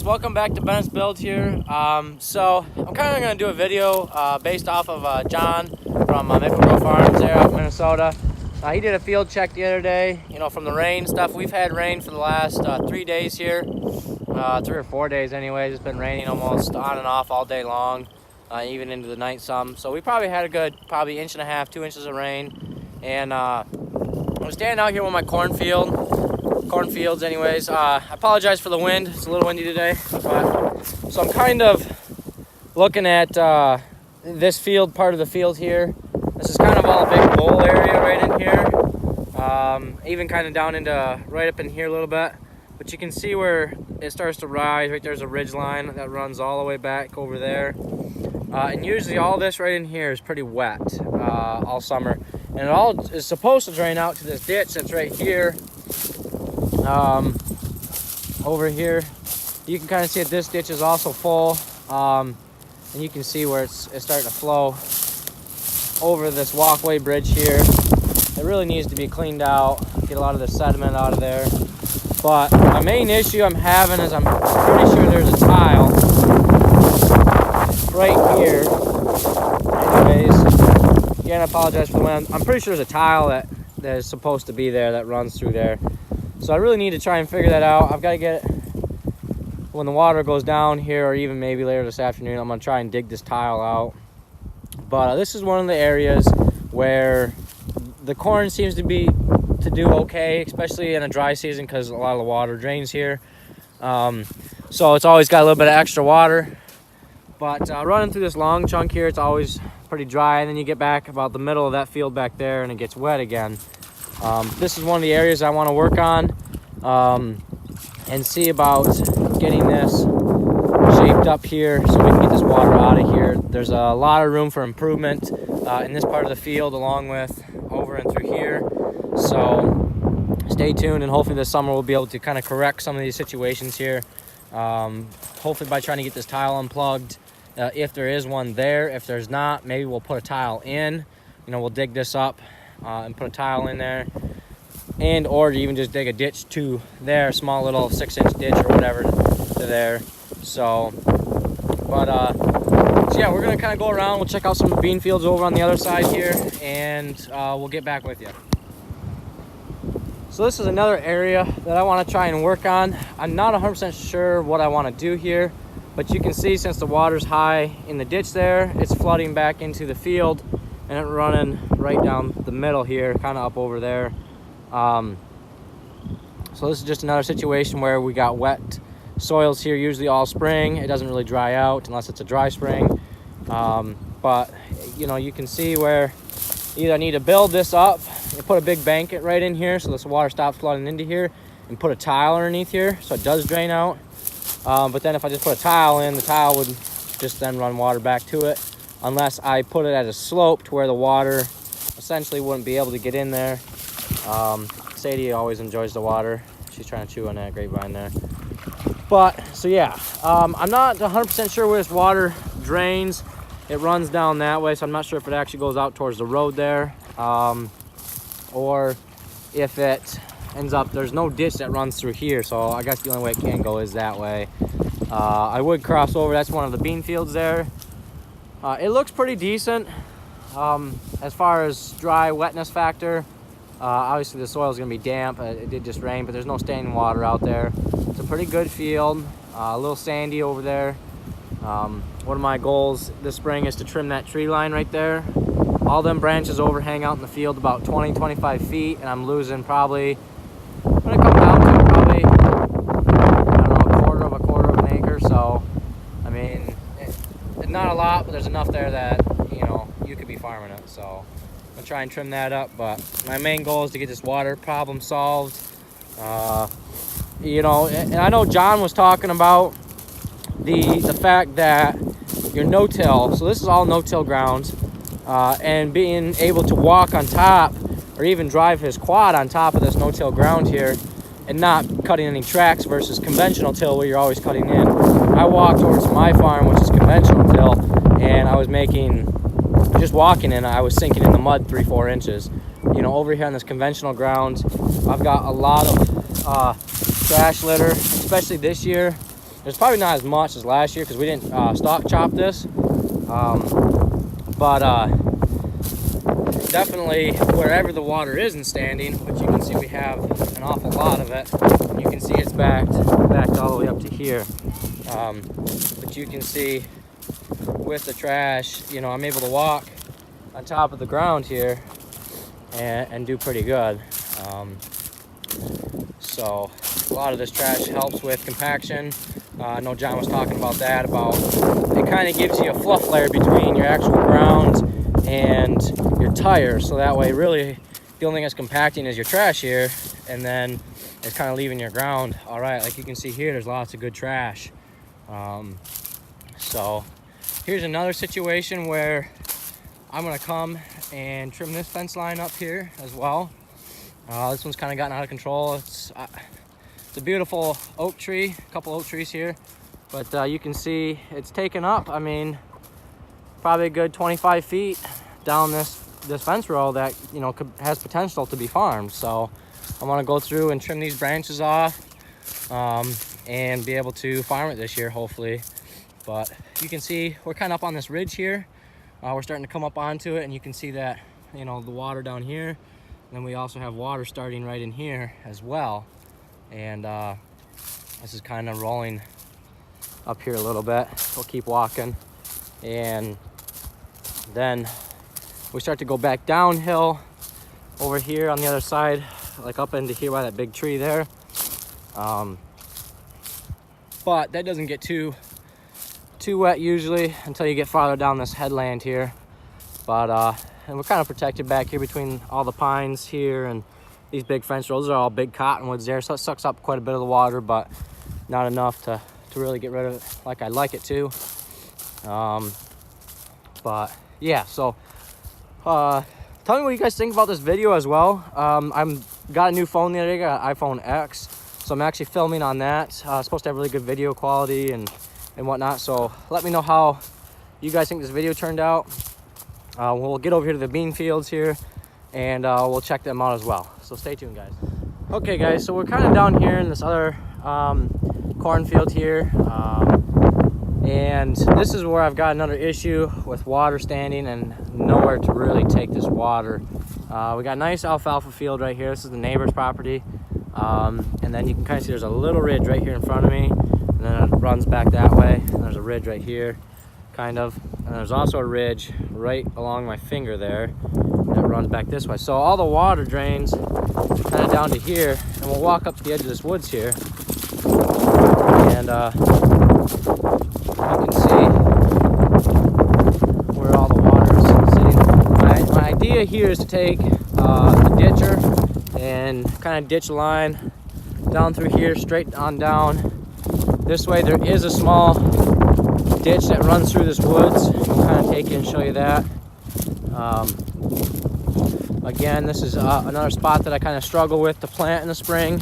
welcome back to Bennett's Build here. So I'm kind of going to do a video based off of John from Maple Grove Farms there out in Minnesota. He did a field check the other day, from the rain stuff. We've had rain for the last 3 days here, 3 or 4 days anyways. It's been raining almost on and off all day long, even into the night some. So we probably had a good probably 1.5 inches, 2 inches of rain. And I'm standing out here with my cornfields anyways. I apologize for the wind. It's a little windy today. So I'm kind of looking at this field, part of the field here. This is kind of all a big bowl area right in here. Even kind of down into right up in here a little bit. But you can see where it starts to rise. Right there's a ridge line that runs all the way back over there. And usually all this right in here is pretty wet all summer. And it all is supposed to drain out to this ditch that's right here. Over here. You can kind of see that this ditch is also full. And you can see where it's starting to flow over this walkway bridge here. It really needs to be cleaned out, get a lot of the sediment out of there. But my main issue I'm having is I'm pretty sure there's a tile right here. Anyways, again, I apologize for the wind. I'm pretty sure there's a tile that is supposed to be there that runs through there. So I really need to try and figure that out. I've got to get, when the water goes down here, or even maybe later this afternoon, I'm going to try and dig this tile out. But this is one of the areas where the corn seems to do okay, especially in a dry season because a lot of the water drains here. So it's always got a little bit of extra water. But running through this long chunk here, it's always pretty dry. And then you get back about the middle of that field back there and it gets wet again. This is one of the areas I want to work on and see about getting this shaped up here so we can get this water out of here. There's a lot of room for improvement in this part of the field along with over and through here. So stay tuned, and hopefully this summer we'll be able to kind of correct some of these situations here. Hopefully by trying to get this tile unplugged, if there is one there. If there's not, maybe we'll put a tile in. We'll dig this up and put a tile in there, and or even just dig a ditch to there, small little 6-inch ditch or whatever to there. So yeah, we're gonna kind of go around. We'll check out some bean fields over on the other side here, and we'll get back with you. So this is another area that I want to try and work on. I'm not 100% sure what I want to do here, but you can see since the water's high in the ditch there, it's flooding back into the field and it's running right down the middle here, kind of up over there. So this is just another situation where we got wet soils here usually all spring. It doesn't really dry out unless it's a dry spring. But you can see where either I need to build this up and put a big bank right in here so this water stops flooding into here, and put a tile underneath here so it does drain out. But then if I just put a tile in, the tile would just then run water back to it, unless I put it at a slope to where the water essentially wouldn't be able to get in there. Sadie always enjoys the water. She's trying to chew on that grapevine there. But so yeah, I'm not 100% sure where this water drains. It runs down that way, so I'm not sure if it actually goes out towards the road there, or if it ends up, there's no ditch that runs through here, so I guess the only way it can go is that way. I would cross over. That's one of the bean fields there. It looks pretty decent as far as dry wetness factor. Obviously the soil is going to be damp. It did just rain, but there's no standing water out there. It's a pretty good field, a little sandy over there. One of my goals this spring is to trim that tree line right there. All them branches overhang out in the field about 20-25 feet, and I'm losing probably, I'm going to come down to probably, I don't know, a quarter of an acre. So I mean, it's not a lot, but there's enough there that you could be farming it. So I'm gonna try and trim that up, but my main goal is to get this water problem solved. And I know John was talking about the fact that your no-till, so this is all no-till ground, and being able to walk on top or even drive his quad on top of this no-till ground here and not cutting any tracks versus conventional till where you're always cutting in. I walked over to my farm, which is conventional till, and I was just walking in, I was sinking in the mud 3-4 inches. Over here on this conventional ground, I've got a lot of trash litter, especially this year. There's probably not as much as last year because we didn't stock chop this. But definitely wherever the water isn't standing, which you can see we have an awful lot of it. You can see it's backed all the way up to here. But you can see with the trash, you know, I'm able to walk on top of the ground here and do pretty good. So a lot of this trash helps with compaction. I know John was talking about that, about it kind of gives you a fluff layer between your actual ground and your tire, so that way really the only thing that's compacting is your trash here, and then it's kind of leaving your ground all right. Like you can see here, there's lots of good trash. So here's another situation where I'm gonna come and trim this fence line up here as well. This one's kind of gotten out of control. It's a beautiful oak tree, a couple oak trees here, but you can see it's taken up, I mean, probably a good 25 feet down this fence row that, you know, has potential to be farmed. So I want to go through and trim these branches off and be able to farm it this year, hopefully. But you can see we're kind of up on this ridge here. We're starting to come up onto it, and you can see that, you know, the water down here. And then we also have water starting right in here as well. And this is kind of rolling up here a little bit. We'll keep walking, and then we start to go back downhill over here on the other side, like up into here by that big tree there. But that doesn't get too wet usually until you get farther down this headland here. But and we're kind of protected back here between all the pines here and these big fence rows. Those are all big cottonwoods there, so it sucks up quite a bit of the water, but not enough to really get rid of it like I'd like it to. But yeah, so tell me what you guys think about this video as well. I'm got a new phone the other day, got an iPhone X, so I'm actually filming on that. Supposed to have really good video quality and whatnot, so let me know how you guys think this video turned out. We'll get over here to the bean fields here, and we'll check them out as well. So stay tuned, guys. Okay, guys, so we're kind of down here in this other cornfield here, and this is where I've got another issue with water standing and nowhere to really take this water. We got a nice alfalfa field right here. This is the neighbor's property, and then you can kind of see there's a little ridge right here in front of me, and then it runs back that way, and there's a ridge right here, kind of, and there's also a ridge right along my finger there that runs back this way. So all the water drains kind of down to here, and we'll walk up to the edge of this woods here, and you can see where all the water is sitting. My idea here is to take the ditcher and kind of ditch a line down through here, straight on down. This way there is a small ditch that runs through this woods. I'll kind of take you and show you that. Again, this is another spot that I kind of struggle with to plant in the spring.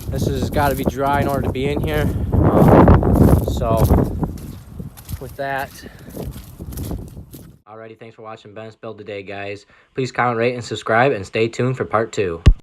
This has got to be dry in order to be in here. So with that, alrighty, thanks for watching Ben's Build Today, guys. Please comment, rate, and subscribe, and stay tuned for part 2.